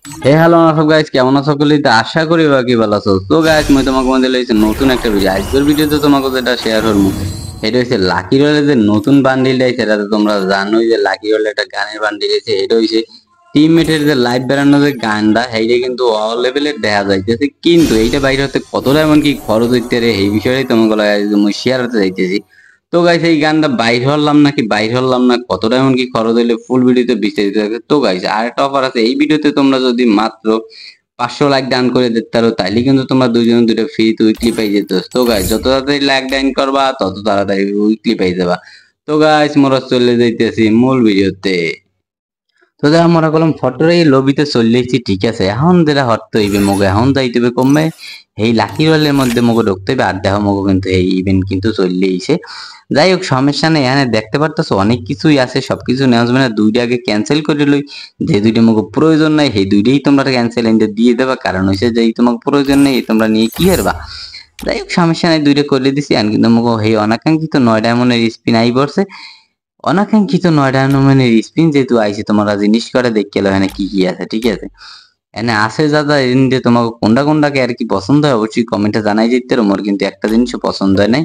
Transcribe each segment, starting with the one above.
হে hello সব guys কেমন আছো সকলে তো আশা করি বাকি ভালো আছো। তো গাইস মই তোমাকে মধ্যে লইছি নতুন একটা ভিডিও। আজকের ভিডিওতে তোমাকে যেটা শেয়ার করবো এটা হচ্ছে লাকি রয়্যালের যে নতুন বান্ডিল আছে, সেটা তো তোমরা জানোই যে লাকি রয়্যাল একটা গানের বান্ডিল আছে। এটা হচ্ছে টিমমেটের যে লাইভ বেড়ানোর যে গানটা সেইটা কিন্তু অল লেভেলের দেখা যাইতেছে, কিন্তু এইটা বাইরে হতে কতটা এমন কি খরচ হইতে রে এই বিষয়ে তোমাকে শেয়ার হতে যাইতেছি। তো গাইস এই গানটা বাইর হলাম নাকি বাইর হলাম না, কতটা এমন কি খরচ হইলে ফুল ভিডিওতে বিস্তারিত থাকে। তো গাইস আর একটা অফার আছে এই ভিডিওতে, তোমরা যদি মাত্র 500 লাইক ডান করে দিতে পারো তাইলে কিন্তু তোমরা দুইজন দুটো ফ্রি উইকলি পাই যেত। তো গাইস যত তাড়াতাড়ি লাইক ডান করবা তত তাড়াতাড়ি উইকলি পাই যাবা। তো গাইস মোরা চলে যাইতেছি মূল ভিডিওতে। তো যা আমরা কলম ফটোর এই লবিতে চলেছি, ঠিক আছে। এখন যেটা হটতে হইবে মগো, এখন যাইতে হবে কমবে এই লাকি রোলের মধ্যে মগো ঢুকতে হবে। আর দেখো মগো কিন্তু এই ইভেন্ট কিন্তু চললেইছে। যাই হোক সমস্যা নেই, এখানে দেখতে পারতেছো অনেক কিছুই আছে, সবকিছু নেওয়া যাবে না। দুইটা আগে ক্যান্সেল করে লই, যে দুইটা মগো প্রয়োজন নাই সেই দুইটাই তোমরা ক্যান্সেল এন্ডে দিয়ে দেবা। কারণ হচ্ছে যে তোমাকে প্রয়োজন নেই তোমরা নিয়ে কি করবা। যাই হোক সমস্যা নাই, দুইটা করে দিছি। আর কিন্তু মগো এই অনাকাঙ্ক্ষিত 9 ডায়মন্ডের স্পিন আই পড়ছে। অনাকাঙ্ক্ষিত 9 ডায়মন্ডের স্পিন যেহেতু আইছে, তোমরা জিনিস করে দেখে লো এখানে কি কি আছে, ঠিক আছে। এনে আছে দাদা এনে তোমাকে কোনটা কোনটাকে আর কি পছন্দ হয় অবশ্যই কমেন্টে জানাই দিতে। মোর কিন্তু একটা জিনিসও পছন্দ হয় নাই,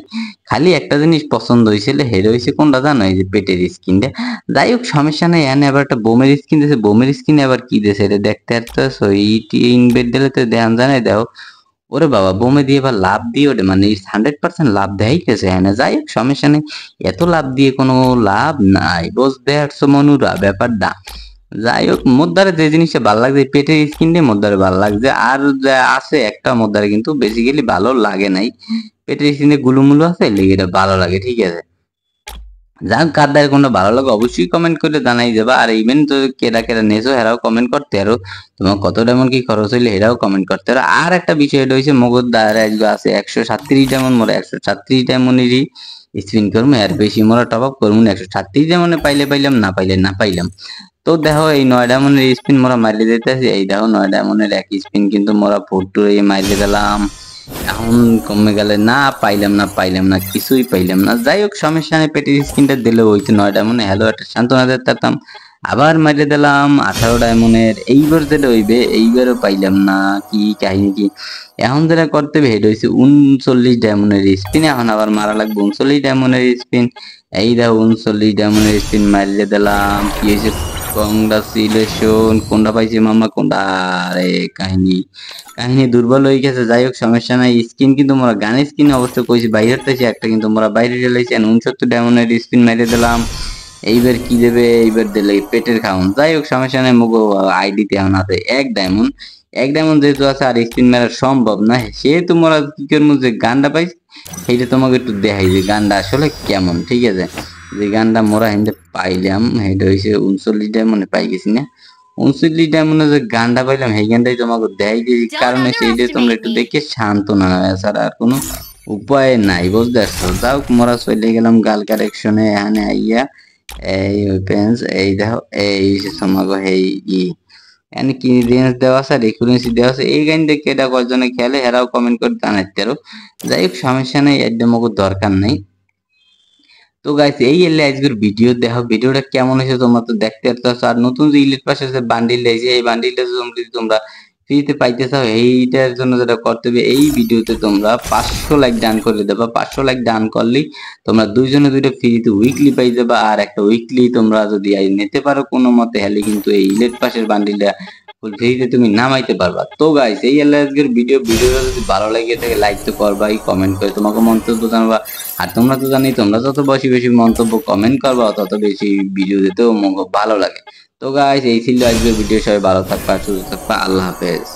খালি একটা জিনিস পছন্দ হয়েছিল, হেরে হয়েছে কোনটা জানো, এই যে পেটের স্কিনটা। যাই হোক সমস্যা নেই, এনে আবার একটা বোমের স্কিন দিয়েছে। বোমের স্কিনে আবার কি দিয়েছে এটা দেখতে একটা এইটি ইনভেট দিলে তো দেন জানাই দাও। ওরে বাবা বোমে দিয়ে এবার লাভ দিয়ে ওঠে, মানে 100% লাভ দেখাইতেছে হ্যাঁ। যাই হোক সমস্যা নেই, এত লাভ দিয়ে কোনো লাভ নাই, বুঝতে পারছো মনুরা ব্যাপারটা। যাই হোক মোদ্দারে যে জিনিসটা ভালো লাগছে পেটের স্কিন দিয়ে মোদ্দারে ভালো লাগছে। আর যা আছে একটা মোদ্দারে কিন্তু বেসিক্যালি ভালো লাগে নাই, পেটের স্কিনে গুলুমুলু আছে লেগে এটা ভালো লাগে, ঠিক আছে। যাক কার দ্বারা কোনটা ভালো লাগে অবশ্যই কমেন্ট করে জানাই যাবা। আর ইভেন তো কেডা কেডা নেছো হেরাও কমেন্ট করতে আরো, তোমার কতটা এমন কি খরচ হইলে হেরাও কমেন্ট করতে আরো। আর একটা বিষয় এটা হইছে মগজ দ্বারা আছে 137 ডায়মন্ড, মোরা 137 ডায়মন্ডেরই স্পিন করবো। আর বেশি মোরা টপ আপ করবো না, 137 ডায়মন্ডে পাইলে পাইলাম, না পাইলে না পাইলাম। তো দেখো এই 9 ডায়মন্ডের স্পিন মোরা মারিয়ে দিতেছি। এই দেখো 9 ডায়মন্ডের এক স্পিন কিন্তু মোরা ফুটুরে মারিয়ে দিলাম। এখন কমে গেলে না পাইলাম না পাইলাম না কিছুই পাইলাম না। যাই হোক সমস্যা নেই, পেটের স্কিনটা দিলে ওই তো 9 ডায়মন্ডে হ্যালো একটা সান্ত্বনা দিতাম। আবার মারিয়ে দিলাম 18 ডায়মন্ডের, এইবার দিলে হইবে, এইবারও পাইলাম না। কি কাহিনী কি এখন যেটা করতে হবে হেড হয়েছে 39 ডায়মন্ডের স্পিন। এখন আবার মারা লাগবে 39 ডায়মন্ডের স্পিন। এই দেখো 39 ডায়মন্ডের স্পিন মারিয়ে দিলাম। কি হয়েছে কংগ্রাচুলেশন, কোনটা পাইছি মামা কোনটা। আরে কাহিনী কাহিনী দুর্বল হয়ে গেছে। যাই হোক সমস্যা নাই, স্কিন কিন্তু মোরা গানের স্কিন অবশ্য কইছি বাইরে হতেছে একটা, কিন্তু মোরা বাইরে রেলাইছি 69 ডায়মন্ডের স্পিন মেরে দিলাম। এইবার কি দেবে, এইবার দিলে পেটের খাউন। যাই হোক সমস্যা নাই, মুগো আইডিতে এখন আছে 1 ডায়মন্ড। 1 ডায়মন্ড যেহেতু আছে আর স্পিন মেরা সম্ভব না, সেহেতু মোরা কি করবো যে গানটা পাইছি সেইটা তোমাকে একটু দেখাই যে গানটা আসলে কেমন, ঠিক আছে। যে গানটা মোরা হিন্দে পাইলাম সেটা হয়েছে 39 ডায়মন্ডে পাই গেছি না। 39 ডায়মন্ডে যে গানটা পাইলাম সেই গানটাই তোমাকে দেখাই দিয়েছি, কারণ সেইটা তোমরা একটু দেখে শান্ত না হয়, ছাড়া আর কোনো উপায় নাই, বুঝতে পারছো। যাও মোরা চলে গেলাম গাল কালেকশনে। এখানে আইয়া এই ওপেন্স এই দেখো এই তোমাকে এই এখানে কি রেঞ্জ দেওয়া আছে আর একুরেন্সি দেওয়া আছে। এই গান দেখে এটা কয়জনে খেলে হেরাও কমেন্ট করে জানাইতে পারো। যাই হোক সমস্যা নেই, একদম দরকার নেই। তো গাইস এই এলে আজকের ভিডিও দেখো, ভিডিওটা কেমন হয়েছে তোমরা তো দেখতে পারতেছো। আর নতুন যে ইলিট পাসের যে বান্ডিল দিয়েছে এই বান্ডিলটা যদি তোমরা ফ্রিতে পাইতে চাও, এইটার জন্য যেটা করতে হবে এই ভিডিওতে তোমরা 500 লাইক ডান করে দেবা। 500 লাইক ডান করলেই তোমরা দুইজনে দুইটা ফ্রিতে উইকলি পাই যাবা। আর একটা উইকলি তোমরা যদি নিতে পারো কোনো মতে হেলে কিন্তু এই ইলিট পাসের বান্ডিলটা ফুল ফ্রিতে তুমি নামাইতে পারবা। তো গাইস এই হলো আজকের ভিডিওটা যদি ভালো লাগে থাকে লাইক তো করবাই, কমেন্ট করে তোমাকে মন্তব্য জানাবা। আর তোমরা তো জানি তোমরা যত বেশি বেশি মন্তব্য কমেন্ট করবা তত বেশি ভিডিও দিতেও ভালো লাগে। তো গাইস এই ছিল আজকের ভিডিও, সবাই ভালো থাকবা সুস্থ থাকবা, আল্লাহ হাফেজ।